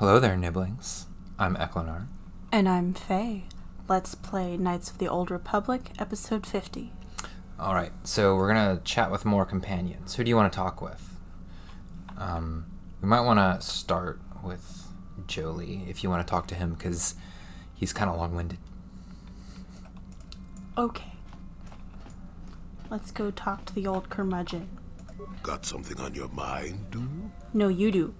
Hello there, niblings. I'm Eklinaar. And I'm Faye. Let's play Knights of the Old Republic, episode 50. Alright, so we're going to chat with more companions. Who do you want to talk with? We might want to start with Jolie, if you want to talk to him, because he's kind of long-winded. Okay. Let's go talk to the Old Curmudgeon. Got something on your mind, do you? No, you do.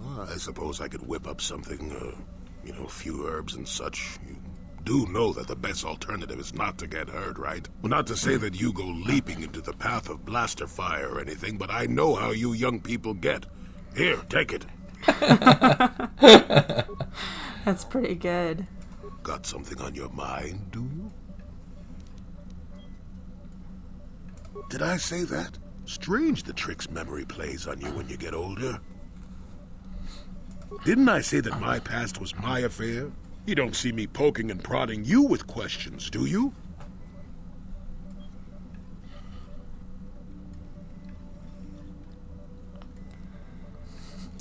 Well, I suppose I could whip up something, a few herbs and such. You do know that the best alternative is not to get hurt, right? Well, not to say that you go leaping into the path of blaster fire or anything, but I know how you young people get. Here, take it. That's pretty good. Got something on your mind, do you? Did I say that? Strange the tricks memory plays on you when you get older. Didn't I say that my past was my affair? You don't see me poking and prodding you with questions, do you?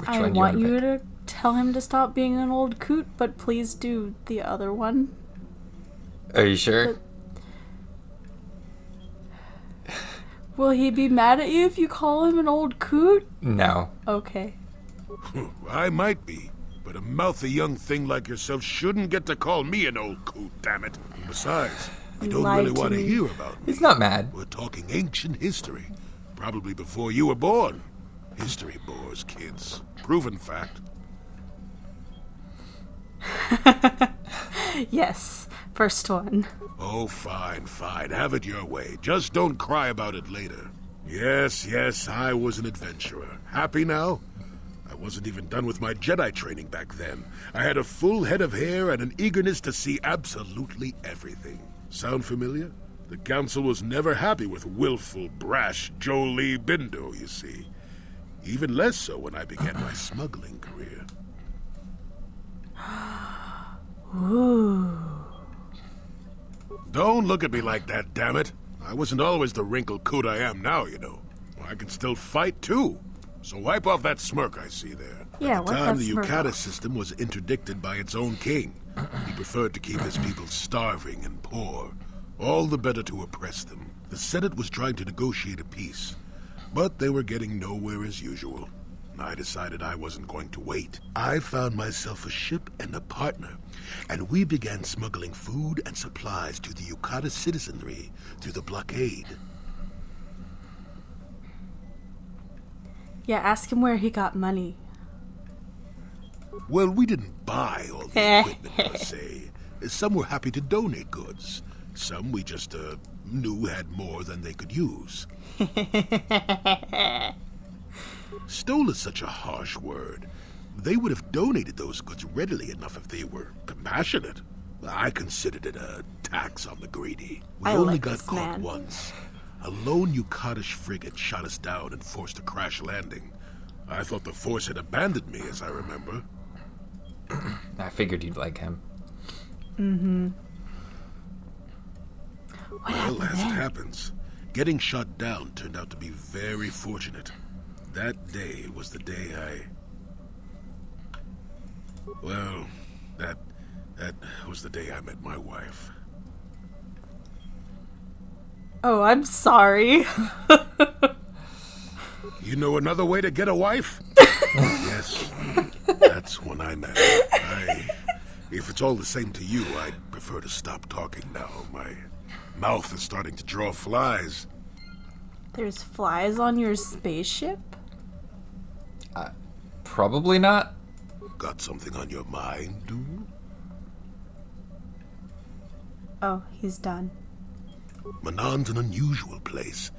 I want you to tell him to stop being an old coot, but please do the other one. Are you sure? Will he be mad at you if you call him an old coot? No. Okay. I might be, but a mouthy young thing like yourself shouldn't get to call me an old coot, damn it. Besides, you don't really want to hear about me. He's not mad. We're talking ancient history, probably before you were born. History bores kids. Proven fact. Yes, first one. Oh, fine. Have it your way. Just don't cry about it later. Yes, I was an adventurer. Happy now? I wasn't even done with my Jedi training back then. I had a full head of hair and an eagerness to see absolutely everything. Sound familiar? The Council was never happy with willful, brash Jolie Bindo, you see. Even less so when I began my smuggling career. Ooh. Don't look at me like that, damn it. I wasn't always the wrinkled coot I am now, you know. I can still fight, too. So wipe off that smirk I see there. Yeah, At the wipe time, that the smirk Yukata off. system was interdicted by its own king. He preferred to keep his people starving and poor, all the better to oppress them. The Senate was trying to negotiate a peace, but they were getting nowhere as usual. I decided I wasn't going to wait. I found myself a ship and a partner, and we began smuggling food and supplies to the Yukata citizenry through the blockade. Yeah, ask him where he got money. Well, we didn't buy all the equipment per se. Some were happy to donate goods. Some we just knew had more than they could use. Stole is such a harsh word. They would have donated those goods readily enough if they were compassionate. I considered it a tax on the greedy. We I only like got this caught man. once. A lone Yukatish frigate shot us down and forced a crash landing. I thought the Force had abandoned me, as I remember. I figured you'd like him. Mm-hmm. Well, as it happens, getting shot down turned out to be very fortunate. That day was the day that was the day I met my wife. Oh, I'm sorry. You know another way to get a wife? Yes, that's when I met her. If it's all the same to you, I'd prefer to stop talking now. My mouth is starting to draw flies. There's flies on your spaceship? Probably not. Got something on your mind, do you? Oh, he's done. Manon's an unusual place.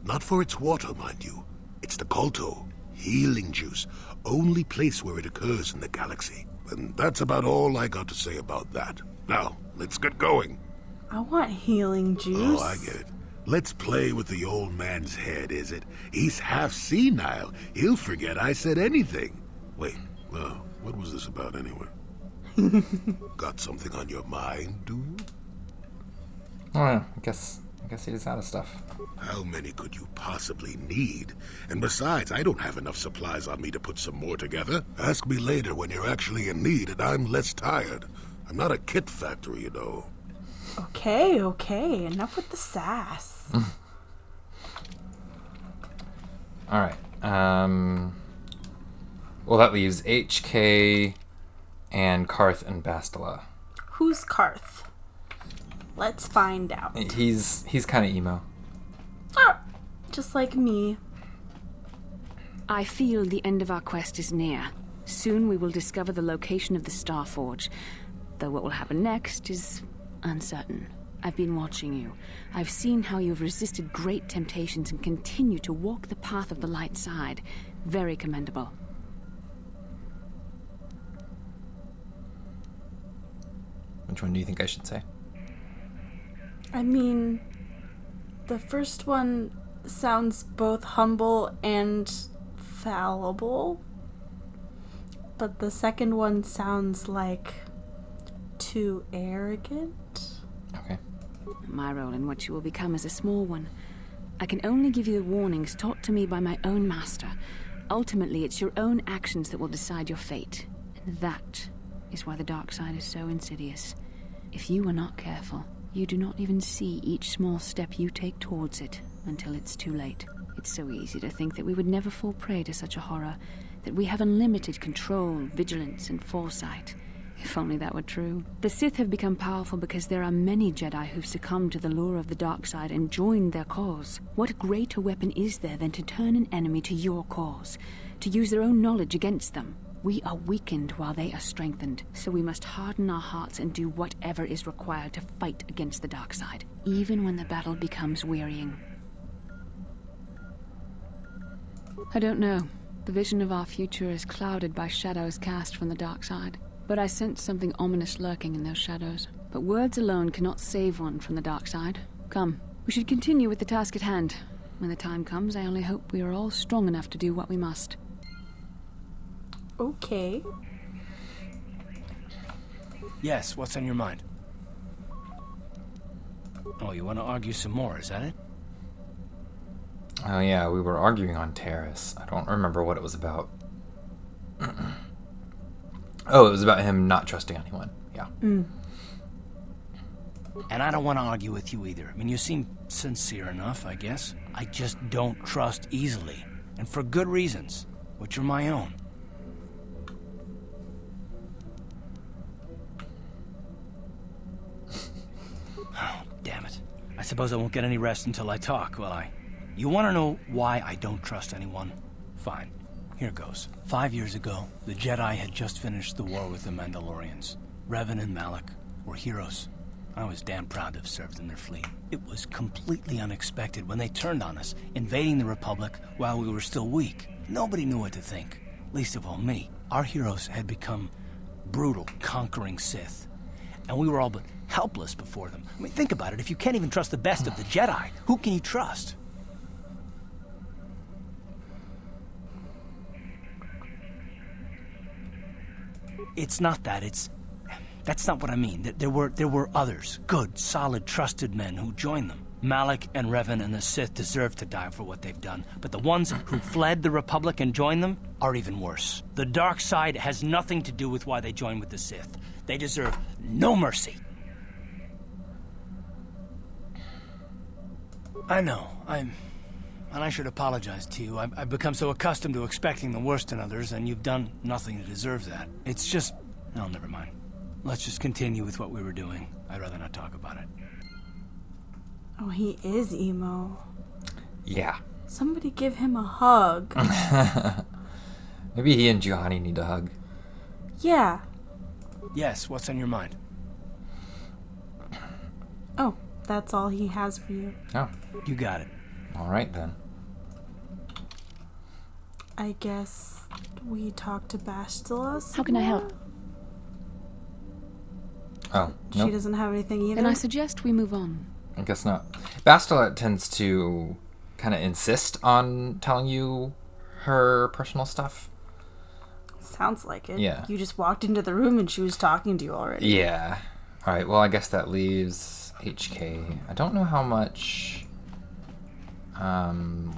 Not for its water, mind you. It's the KotOR, healing juice. Only place where it occurs in the galaxy. And that's about all I got to say about that. Now, let's get going. I want healing juice. Oh, I get it. Let's play with the old man's head, is it? He's half senile. He'll forget I said anything. Wait, what was this about anyway? Got something on your mind, do you? Well, I guess I guess he's out of stuff. How many could you possibly need? And besides, I don't have enough supplies on me to put some more together. Ask me later when you're actually in need and I'm less tired. I'm not a kit factory, you know. Okay. Enough with the sass. Alright. Well, that leaves HK and Karth and Bastila. Who's Karth? Let's find out. He's kind of emo. Ah, just like me. I feel the end of our quest is near. Soon we will discover the location of the Starforge, though what will happen next is uncertain. I've been watching you. I've seen how you've resisted great temptations and continue to walk the path of the light side. Very commendable. Which one do you think I should say? I mean, the first one sounds both humble and fallible, but the second one sounds like too arrogant. Okay. My role in what you will become is a small one. I can only give you the warnings taught to me by my own master. Ultimately, it's your own actions that will decide your fate. And that is why the dark side is so insidious. If you are not careful, you do not even see each small step you take towards it until it's too late. It's so easy to think that we would never fall prey to such a horror, that we have unlimited control, vigilance, and foresight. If only that were true. The Sith have become powerful because there are many Jedi who've succumbed to the lure of the dark side and joined their cause. What greater weapon is there than to turn an enemy to your cause, to use their own knowledge against them? We are weakened while they are strengthened, so we must harden our hearts and do whatever is required to fight against the dark side, even when the battle becomes wearying. I don't know. The vision of our future is clouded by shadows cast from the dark side. But I sense something ominous lurking in those shadows. But words alone cannot save one from the dark side. Come, we should continue with the task at hand. When the time comes, I only hope we are all strong enough to do what we must. Okay. Yes, what's on your mind? Oh, you want to argue some more, is that it? Oh yeah, we were arguing on Terrace. I don't remember what it was about. Oh, it was about him not trusting anyone. Yeah. And I don't want to argue with you either. I mean, you seem sincere enough, I guess. I just don't trust easily. And for good reasons, which are my own. Oh, damn it. I suppose I won't get any rest until I talk, will I? You want to know why I don't trust anyone? Fine. Here goes. 5 years ago, the Jedi had just finished the war with the Mandalorians. Revan and Malak were heroes. I was damn proud to have served in their fleet. It was completely unexpected when they turned on us, invading the Republic while we were still weak. Nobody knew what to think, least of all me. Our heroes had become brutal, conquering Sith, and we were all but helpless before them. I mean, think about it. If you can't even trust the best of the Jedi, who can you trust? It's not that, that's not what I mean. There were others, good, solid, trusted men who joined them. Malak and Revan and the Sith deserve to die for what they've done, but the ones who fled the Republic and joined them are even worse. The dark side has nothing to do with why they joined with the Sith. They deserve no mercy. I know, and I should apologize to you. I've become so accustomed to expecting the worst in others, and you've done nothing to deserve that. It's just... Oh, never mind. Let's just continue with what we were doing. I'd rather not talk about it. Oh, he is emo. Yeah. Somebody give him a hug. Maybe he and Giovanni need a hug. Yeah. Yes, what's on your mind? Oh, that's all he has for you. Oh. You got it. All right, then. I guess we talk to Bastila some How can I more? help? Oh, She nope. doesn't have anything either? Then I suggest we move on. I guess not. Bastila tends to kind of insist on telling you her personal stuff. Sounds like it. Yeah. You just walked into the room and she was talking to you already. Yeah. All right, well, I guess that leaves HK. I don't know how much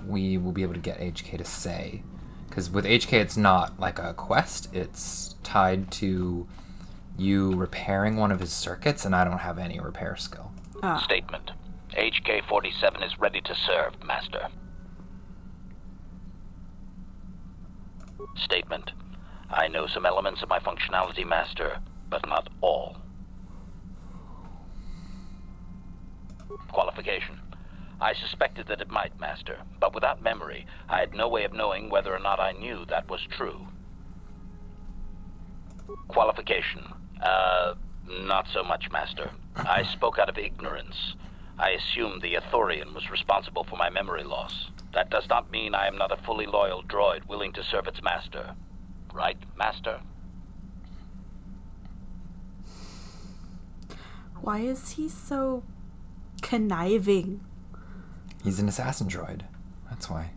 we will be able to get HK to say. Because with HK, it's not like a quest. It's tied to you repairing one of his circuits, and I don't have any repair skill. Statement. HK47 is ready to serve, Master. Statement. I know some elements of my functionality, Master, but not all. Qualification. I suspected that it might, Master, but without memory, I had no way of knowing whether or not I knew that was true. Qualification. Not so much, Master. I spoke out of ignorance. I assumed the Ithorian was responsible for my memory loss. That does not mean I am not a fully loyal droid willing to serve its master. Right, Master? Why is he so conniving? He's an assassin droid. That's why.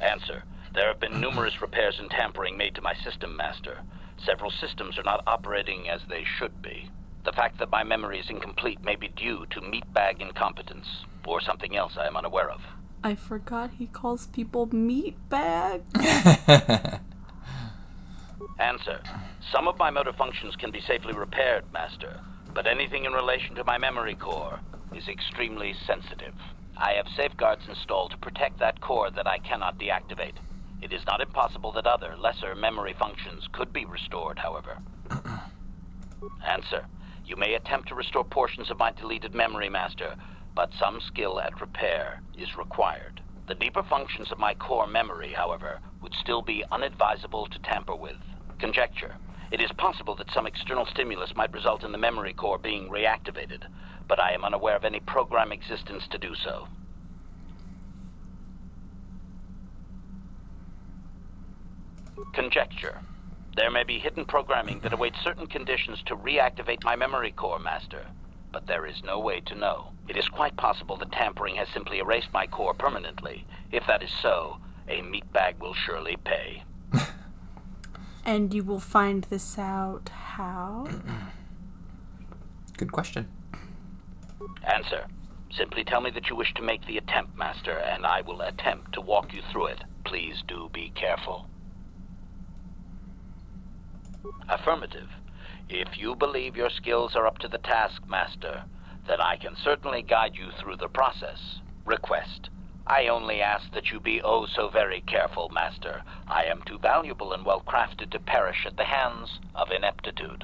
Answer. There have been numerous repairs and tampering made to my system, Master. Several systems are not operating as they should be. The fact that my memory is incomplete may be due to meatbag incompetence, or something else I am unaware of. I forgot he calls people meatbag. Answer. Some of my motor functions can be safely repaired, Master, but anything in relation to my memory core is extremely sensitive. I have safeguards installed to protect that core that I cannot deactivate. It is not impossible that other, lesser memory functions could be restored, however. Answer. You may attempt to restore portions of my deleted memory, Master, but some skill at repair is required. The deeper functions of my core memory, however, would still be unadvisable to tamper with. Conjecture. It is possible that some external stimulus might result in the memory core being reactivated, but I am unaware of any program existence to do so. Conjecture. There may be hidden programming that awaits certain conditions to reactivate my memory core, Master, but there is no way to know. It is quite possible that tampering has simply erased my core permanently. If that is so, a meatbag will surely pay. And you will find this out how? Good question. Answer. Simply tell me that you wish to make the attempt, Master, and I will attempt to walk you through it. Please do be careful. Affirmative. If you believe your skills are up to the task, Master, then I can certainly guide you through the process. Request. I only ask that you be oh so very careful, Master. I am too valuable and well-crafted to perish at the hands of ineptitude.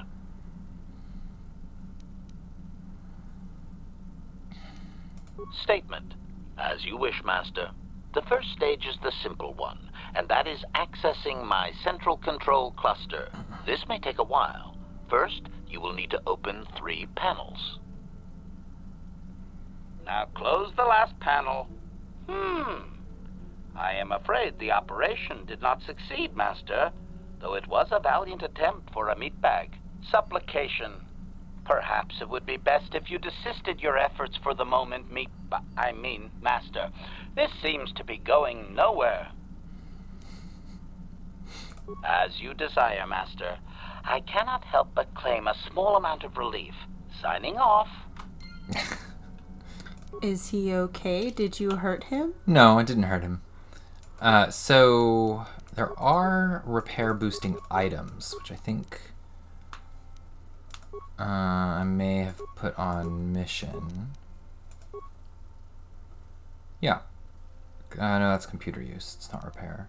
Statement. As you wish, Master. The first stage is the simple one, and that is accessing my central control cluster. This may take a while. First, you will need to open 3 panels. Now close the last panel. I am afraid the operation did not succeed, Master, though it was a valiant attempt for a meatbag. Supplication. Perhaps it would be best if you desisted your efforts for the moment, Master. This seems to be going nowhere. As you desire, Master. I cannot help but claim a small amount of relief. Signing off. Is he okay? Did you hurt him? No, I didn't hurt him. So there are repair boosting items, which I think I may have put on mission. Yeah. No, that's computer use. It's not repair.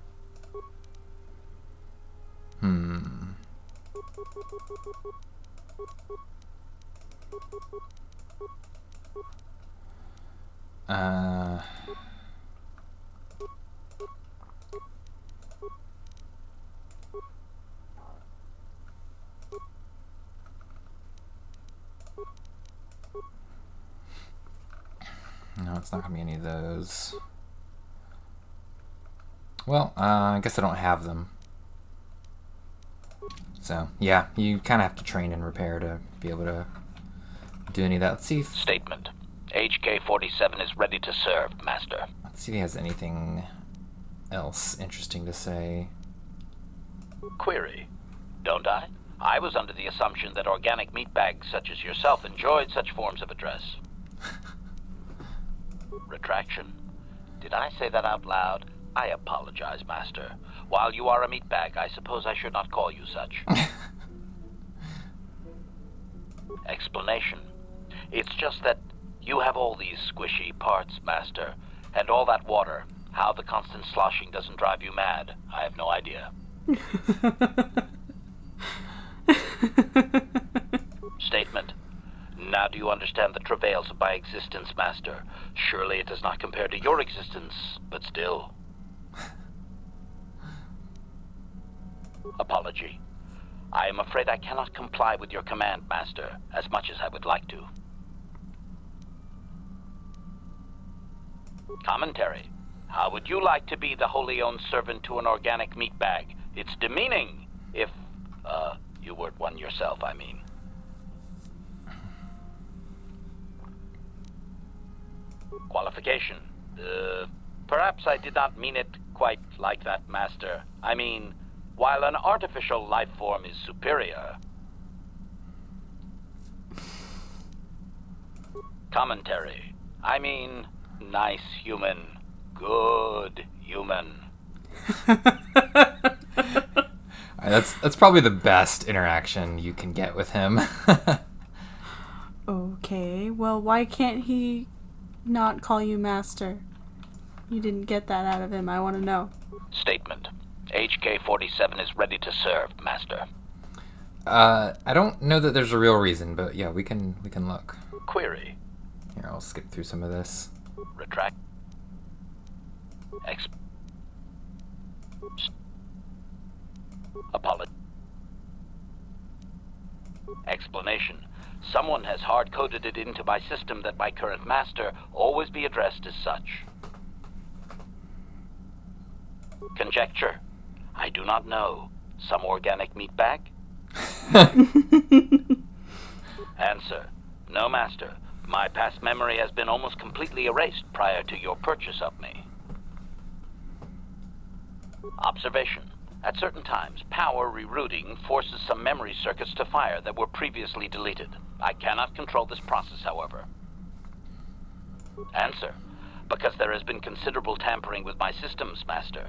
No, it's not gonna be any of those. Well, I guess I don't have them. So, yeah, you kind of have to train and repair to be able to do any of that. Let's see if... Statement. HK47 is ready to serve, Master. Let's see if he has anything else interesting to say. Query. Don't I? I was under the assumption that organic meatbags such as yourself enjoyed such forms of address. Retraction. Did I say that out loud? I apologize, Master. While you are a meatbag, I suppose I should not call you such. Explanation. It's just that you have all these squishy parts, Master, and all that water. How the constant sloshing doesn't drive you mad, I have no idea. Statement. Now do you understand the travails of my existence, Master? Surely it does not compare to your existence, but still. Apology. I am afraid I cannot comply with your command, Master, as much as I would like to. Commentary. How would you like to be the wholly owned servant to an organic meatbag? It's demeaning, if, you weren't one yourself, I mean. Qualification. Perhaps I did not mean it quite like that, Master. I mean, while an artificial life form is superior... Commentary. I mean, nice human. Good human. That's probably the best interaction you can get with him. Okay, well, why can't he not call you Master? You didn't get that out of him. I want to know. Statement. HK47 is ready to serve, Master. I don't know that there's a real reason, but yeah, we can look. Query. Here, I'll skip through some of this. Retract. Apology. Explanation. Someone has hard-coded it into my system that my current master always be addressed as such. Conjecture. I do not know. Some organic meatbag? Answer. No, Master. My past memory has been almost completely erased prior to your purchase of me. Observation. At certain times, power rerouting forces some memory circuits to fire that were previously deleted. I cannot control this process, however. Answer. Because there has been considerable tampering with my systems, Master.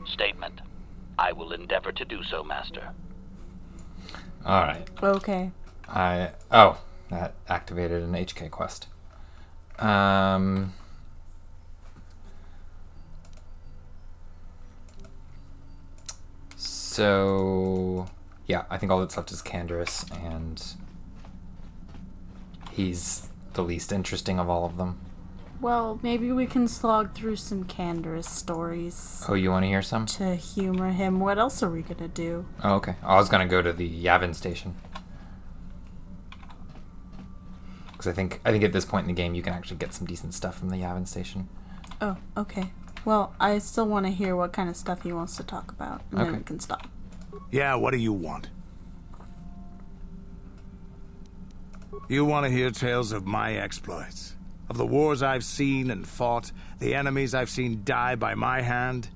Statement. I will endeavor to do so, Master. Alright. Okay. That activated an HK quest. So, yeah, I think all that's left is Kanderas, and he's the least interesting of all of them. Well, maybe we can slog through some Kanderas stories. Oh, you want to hear some? To humor him. What else are we gonna do? Oh, okay. I was gonna go to the Yavin station. Because I think at this point in the game you can actually get some decent stuff from the Yavin station. Oh, okay. Well, I still want to hear what kind of stuff he wants to talk about, and then we can stop. Yeah, what do you want? You want to hear tales of my exploits? Of the wars I've seen and fought, the enemies I've seen die by my hand?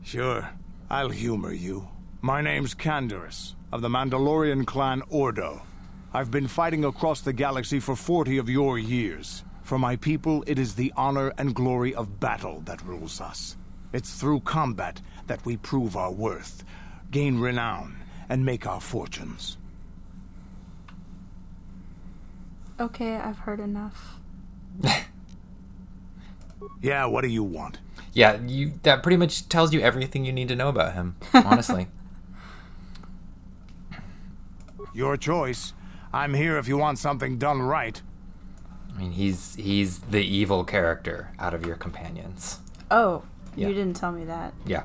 Sure, I'll humor you. My name's Kanderas, of the Mandalorian clan Ordo. I've been fighting across the galaxy for 40 of your years. For my people, it is the honor and glory of battle that rules us. It's through combat that we prove our worth, gain renown, and make our fortunes. Okay, I've heard enough. Yeah, what do you want? Yeah, that pretty much tells you everything you need to know about him, honestly. Your choice. I'm here if you want something done right. I mean, he's the evil character out of your companions. Oh, Yeah. you didn't tell me that. Yeah.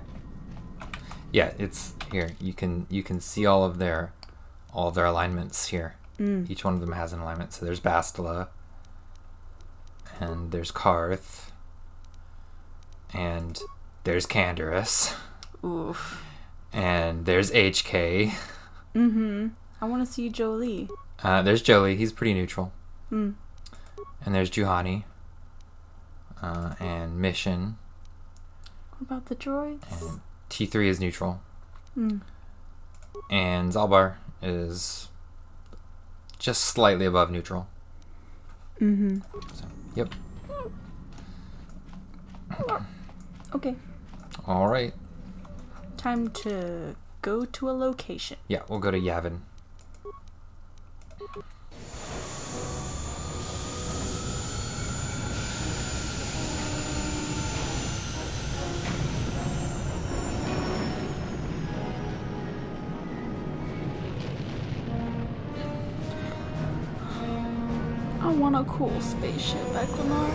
Yeah, it's here. You can see all of their alignments here. Each one of them has an alignment. So there's Bastila, and there's Karth, and there's Kanderas. Oof. And there's HK. Mm-hmm. I want to see Jolie. There's Jolie. He's pretty neutral. Mm. And there's Juhani. And Mission. What about the droids? And T3 is neutral. And Zalbar is just slightly above neutral. Mm-hmm. So, yep. Okay. All right. Time to go to a location. Yeah, we'll go to Yavin. I want a cool spaceship, Eklinaar.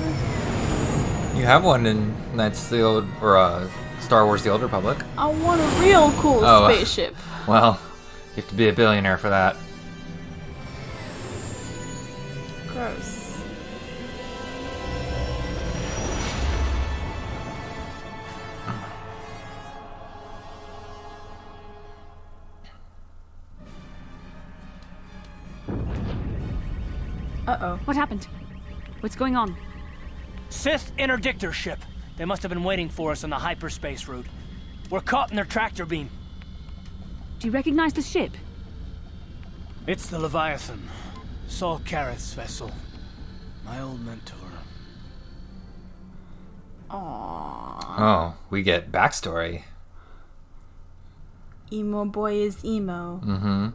You have one in Knights of the Old, or Star Wars: The Old Republic. I want a real cool Oh, spaceship. Well, you have to be a billionaire for that. Gross. Uh-oh. What happened? What's going on? Sith Interdictor Ship. They must have been waiting for us on the hyperspace route. We're caught in their tractor beam. Do you recognize the ship? It's the Leviathan. Saul Kareth's vessel. My old mentor. Aww. Oh, we get backstory. Emo boy is emo. Mm-hmm.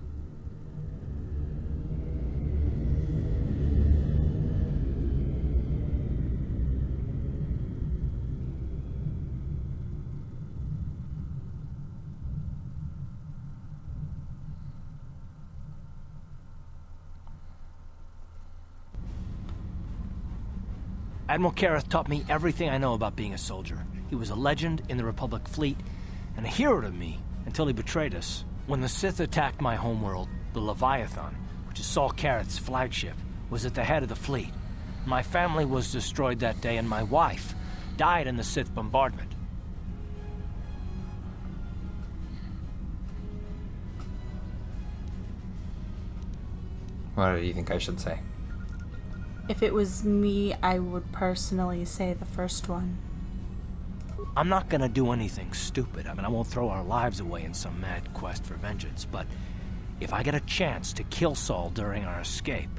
Admiral Kareth taught me everything I know about being a soldier. He was a legend in the Republic fleet, and a hero to me until he betrayed us. When the Sith attacked my homeworld, the Leviathan, which is Saul Kareth's flagship, was at the head of the fleet. My family was destroyed that day, and my wife died in the Sith bombardment. What do you think I should say? If it was me, I would personally say the first one. I'm not gonna do anything stupid. I won't throw our lives away in some mad quest for vengeance, but if I get a chance to kill Saul during our escape,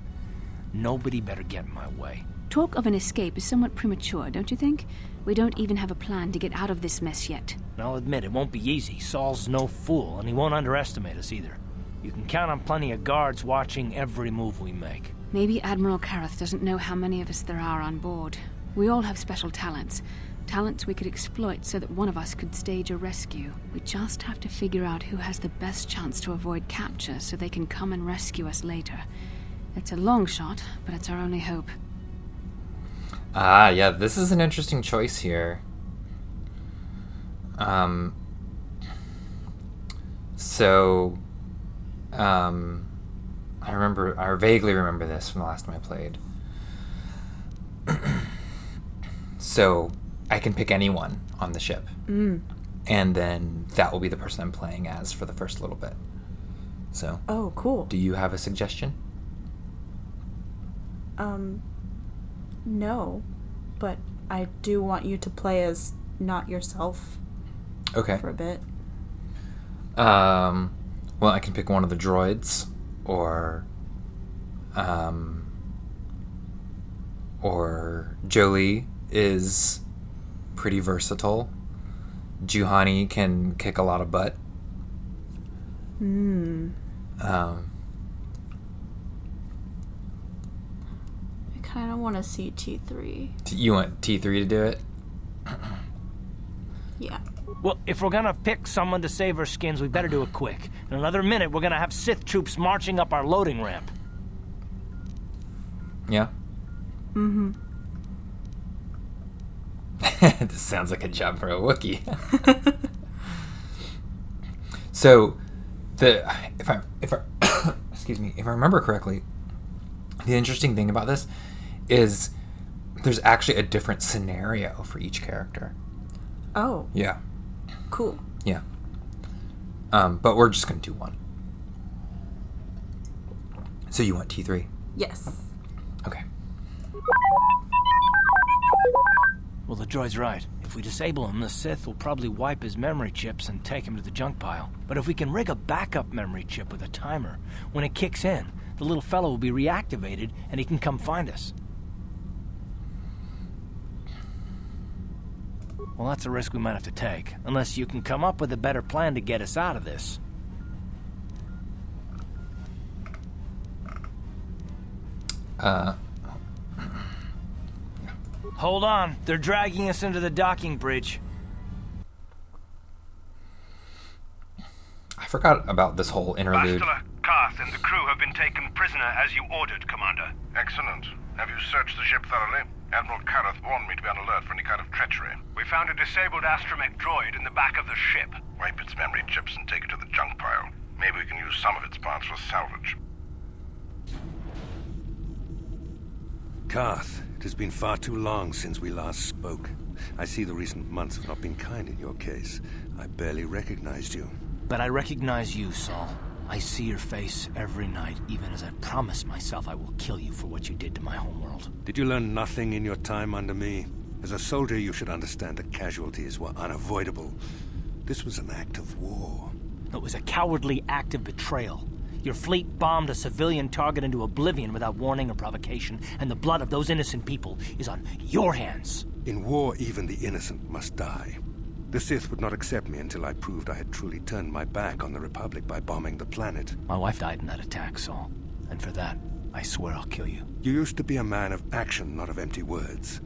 nobody better get in my way. Talk of an escape is somewhat premature, don't you think? We don't even have a plan to get out of this mess yet. And I'll admit, it won't be easy. Saul's no fool, and he won't underestimate us either. You can count on plenty of guards watching every move we make. Maybe Admiral Kareth doesn't know how many of us there are on board. We all have special talents. Talents we could exploit so that one of us could stage a rescue. We just have to figure out who has the best chance to avoid capture so they can come and rescue us later. It's a long shot, but it's our only hope. Ah, yeah, this is an interesting choice here. I vaguely remember this from the last time I played. So, I can pick anyone on the ship. And then that will be the person I'm playing as for the first little bit. So, Oh, cool. do you have a suggestion? No. But I do want you to play as not yourself Okay. for a bit. Well, I can pick one of the droids, or Jolie is pretty versatile. Juhani can kick a lot of butt. I kind of want to see T3. You want T3 to do it? Yeah. Well, if we're gonna pick someone to save our skins, we better do it quick. In another minute, we're gonna have Sith troops marching up our loading ramp. Yeah? This sounds like a job for a Wookiee. So, if I excuse me, if I remember correctly, the interesting thing about this is there's actually a different scenario for each character. Oh, Yeah. cool. Yeah. But we're just gonna do one. So you want T3? Yes. Okay. Well, the droid's right. If we disable him, the Sith will probably wipe his memory chips and take him to the junk pile. But if we can rig a backup memory chip with a timer, when it kicks in, the little fellow will be reactivated and he can come find us. Well, that's a risk we might have to take, unless you can come up with a better plan to get us out of this. Hold on, they're dragging us into the docking bridge. I forgot about this whole interlude. Bastila, Karth, and the crew have been taken prisoner as you ordered, Commander. Excellent. Have you searched the ship thoroughly? Admiral Karth warned me to be on alert for any kind of treachery. We found a disabled astromech droid in the back of the ship. Wipe its memory chips and take it to the junk pile. Maybe we can use some of its parts for salvage. Karth, it has been far too long since we last spoke. I see the recent months have not been kind in your case. I barely recognized you. But I recognize you, Saul. I see your face every night, even as I promise myself I will kill you for what you did to my homeworld. Did you learn nothing in your time under me? As a soldier, you should understand that casualties were unavoidable. This was an act of war. It was a cowardly act of betrayal. Your fleet bombed a civilian target into oblivion without warning or provocation, and the blood of those innocent people is on your hands. In war, even the innocent must die. The Sith would not accept me until I proved I had truly turned my back on the Republic by bombing the planet. My wife died in that attack, Saul. And for that, I swear I'll kill you. You used to be a man of action, not of empty words.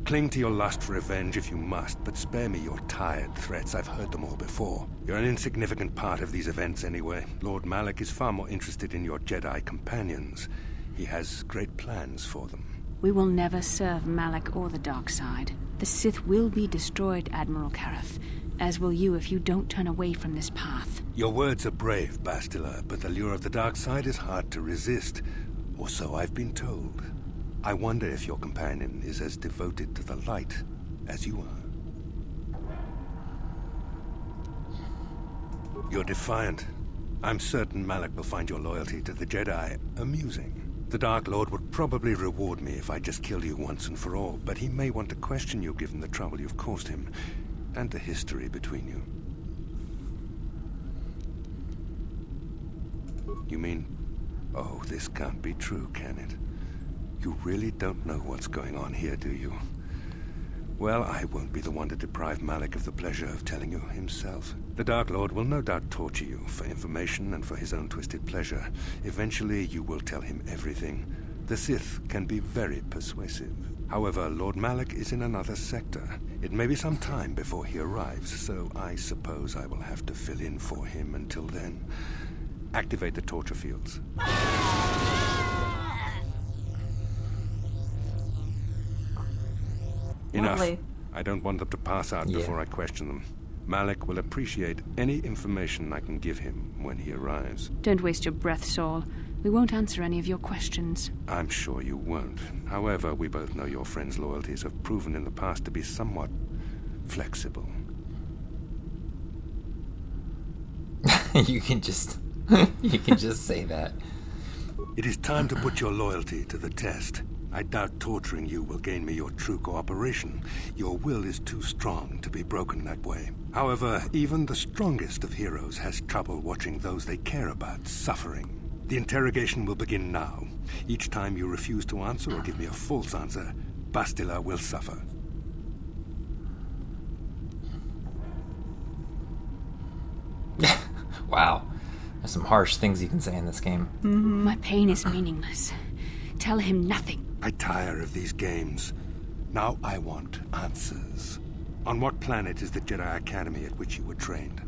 Cling to your lust for revenge if you must, but spare me your tired threats. I've heard them all before. You're an insignificant part of these events anyway. Lord Malak is far more interested in your Jedi companions. He has great plans for them. We will never serve Malak or the dark side. The Sith will be destroyed, Admiral Karth, as will you if you don't turn away from this path. Your words are brave, Bastila, but the lure of the dark side is hard to resist. Or so I've been told. I wonder if your companion is as devoted to the light as you are. You're defiant. I'm certain Malak will find your loyalty to the Jedi amusing. The Dark Lord would probably reward me if I just killed you once and for all, but he may want to question you given the trouble you've caused him, and the history between you. You mean... Oh, this can't be true, can it? You really don't know what's going on here, do you? Well, I won't be the one to deprive Malak of the pleasure of telling you himself. The Dark Lord will no doubt torture you for information and for his own twisted pleasure. Eventually, you will tell him everything. The Sith can be very persuasive. However, Lord Malak is in another sector. It may be some time before he arrives, so I suppose I will have to fill in for him until then. Activate the torture fields. Enough. Lovely. I don't want them to pass out before I question them. Malak will appreciate any information I can give him when he arrives. Don't waste your breath, Saul. We won't answer any of your questions. I'm sure you won't. However, we both know your friend's loyalties have proven in the past to be somewhat flexible. You can just say that. It is time to put your loyalty to the test. I doubt torturing you will gain me your true cooperation. Your will is too strong to be broken that way. However, even the strongest of heroes has trouble watching those they care about suffering. The interrogation will begin now. Each time you refuse to answer or give me a false answer, Bastila will suffer. Wow. There's some harsh things you can say in this game. Mm-hmm. My pain is meaningless. Tell him nothing. I tire of these games. Now I want answers. On what planet is the Jedi Academy at which you were trained?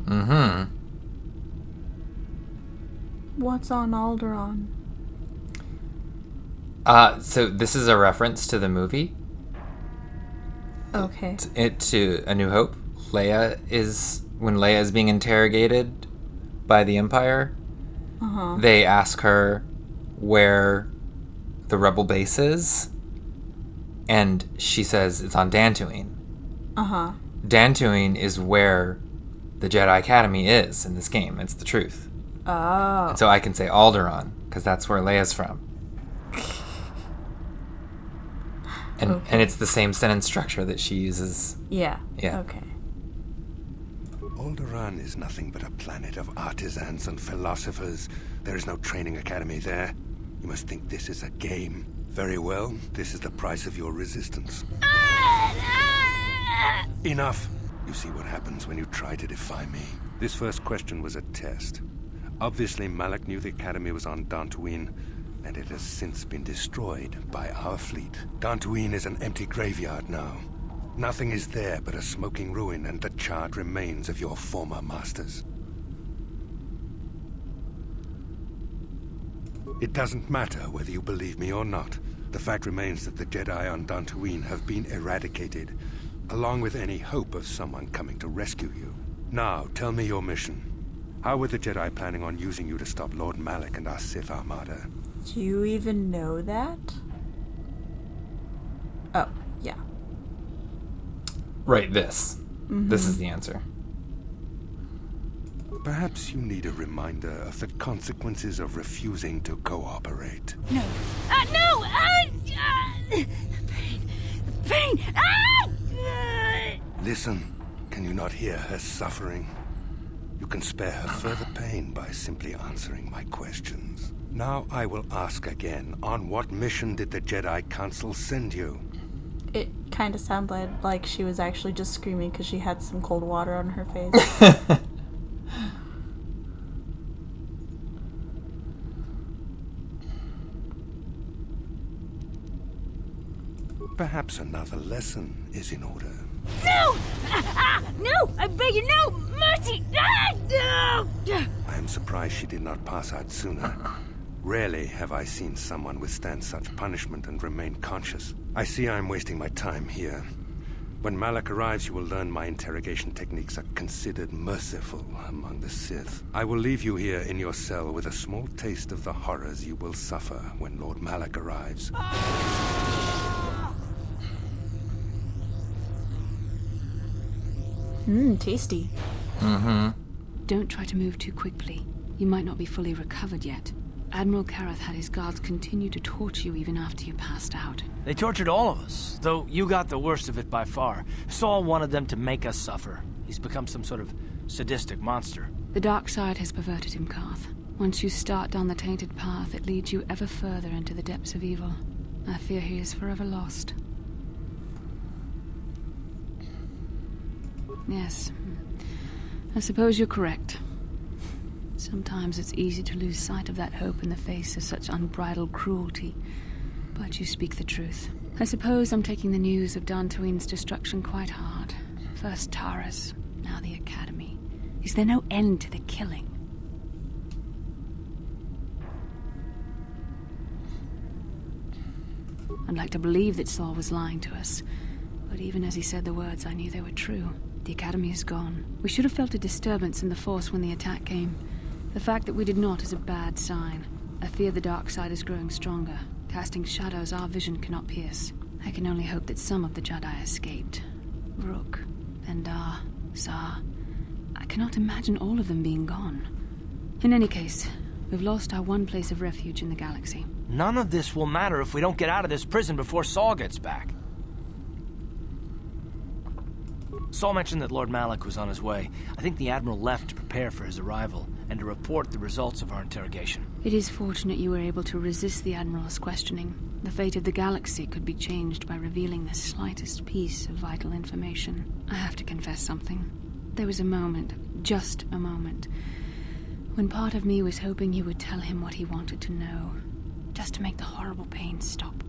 Mm-hmm. What's on Alderaan? So this is a reference to the movie. Okay. To A New Hope. When Leia is being interrogated by the Empire, they ask her where the rebel base is, and she says it's on Dantooine. Dantooine is where the Jedi Academy is in this game. It's the truth. Oh. And so I can say Alderaan, because that's where Leia's from. And it's the same sentence structure that she uses. Yeah. Yeah. Okay. Alderaan is nothing but a planet of artisans and philosophers. There is no training academy there. You must think this is a game. Very well, this is the price of your resistance. Enough! You see what happens when you try to defy me. This first question was a test. Obviously, Malak knew the academy was on Dantooine, and it has since been destroyed by our fleet. Dantooine is an empty graveyard now. Nothing is there but a smoking ruin and the charred remains of your former masters. It doesn't matter whether you believe me or not. The fact remains that the Jedi on Dantooine have been eradicated, along with any hope of someone coming to rescue you. Now, tell me your mission. How were the Jedi planning on using you to stop Lord Malak and our Sith Armada? Do you even know that? Oh, yeah. Right, this. This is the answer. Perhaps you need a reminder of the consequences of refusing to cooperate. No. No! Pain. Pain! Listen, can you not hear her suffering? You can spare her further pain by simply answering my questions. Now I will ask again, on what mission did the Jedi Council send you? It kind of sounded like she was actually just screaming because she had some cold water on her face. Perhaps another lesson is in order. No! No! I beg you, no! Mercy! No! I am surprised she did not pass out sooner. Rarely have I seen someone withstand such punishment and remain conscious. I see I am wasting my time here. When Malak arrives, you will learn my interrogation techniques are considered merciful among the Sith. I will leave you here in your cell with a small taste of the horrors you will suffer when Lord Malak arrives. Tasty. Don't try to move too quickly. You might not be fully recovered yet. Admiral Karath had his guards continue to torture you even after you passed out. They tortured all of us, though you got the worst of it by far. Saul wanted them to make us suffer. He's become some sort of sadistic monster. The dark side has perverted him, Karth. Once you start down the tainted path, it leads you ever further into the depths of evil. I fear he is forever lost. Yes. I suppose you're correct. Sometimes it's easy to lose sight of that hope in the face of such unbridled cruelty. But you speak the truth. I suppose I'm taking the news of Dantooine's destruction quite hard. First Taras, now the Academy. Is there no end to the killing? I'd like to believe that Saul was lying to us. But even as he said the words, I knew they were true. The Academy is gone. We should have felt a disturbance in the Force when the attack came. The fact that we did not is a bad sign. I fear the dark side is growing stronger, casting shadows our vision cannot pierce. I can only hope that some of the Jedi escaped. Rook, Endar, Zar. I cannot imagine all of them being gone. In any case, we've lost our one place of refuge in the galaxy. None of this will matter if we don't get out of this prison before Saul gets back. Saul mentioned that Lord Malak was on his way. I think the Admiral left to prepare for his arrival and to report the results of our interrogation. It is fortunate you were able to resist the Admiral's questioning. The fate of the galaxy could be changed by revealing the slightest piece of vital information. I have to confess something. There was a moment, just a moment, when part of me was hoping you would tell him what he wanted to know, just to make the horrible pain stop.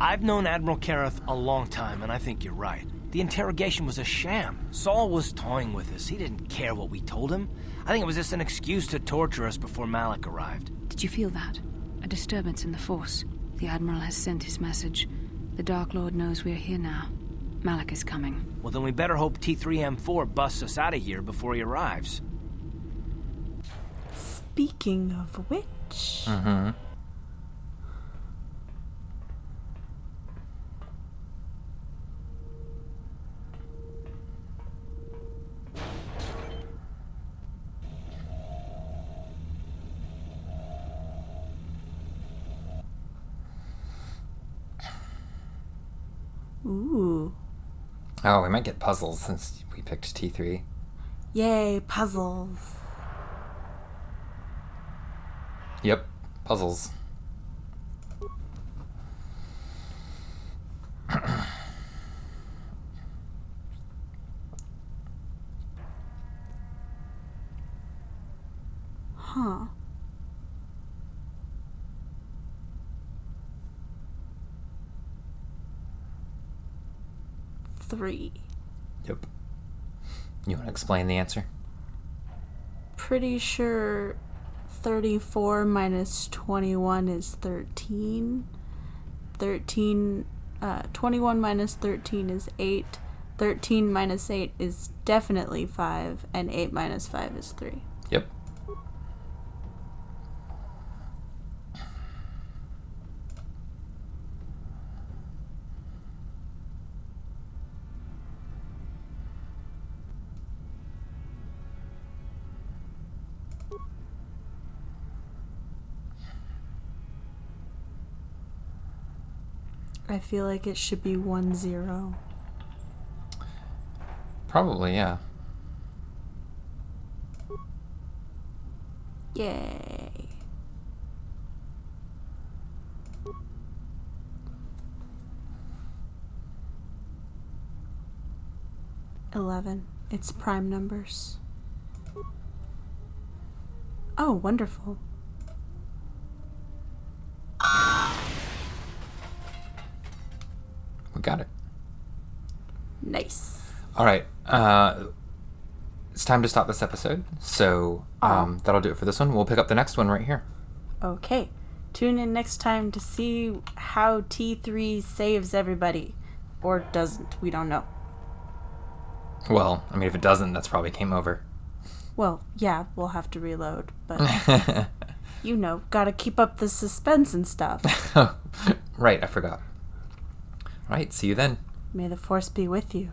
I've known Admiral Karath a long time, and I think you're right. The interrogation was a sham. Saul was toying with us. He didn't care what we told him. I think it was just an excuse to torture us before Malak arrived. Did you feel that? A disturbance in the Force. The Admiral has sent his message. The Dark Lord knows we're here now. Malak is coming. Well, then we better hope T3M4 busts us out of here before he arrives. Speaking of which... Oh, we might get puzzles since we picked T3. Yay, puzzles. Yep, puzzles. Huh. Three. Yep. You want to explain the answer? Pretty sure 34 minus 21 is 13. 21 minus 13 is 8. 13 minus 8 is definitely 5. And 8 minus 5 is 3. Yep. I feel like it should be 1-0. Probably, yeah. Yay. $11. It's prime numbers. Oh, wonderful. We got it. Nice. All right. It's time to stop this episode. So that'll do it for this one. We'll pick up the next one right here. Okay. Tune in next time to see how T3 saves everybody. Or doesn't. We don't know. Well, I mean, if it doesn't, that's probably game over. Well, yeah, we'll have to reload. But, you know, gotta keep up the suspense and stuff. Right, I forgot. All right, see you then. May the Force be with you.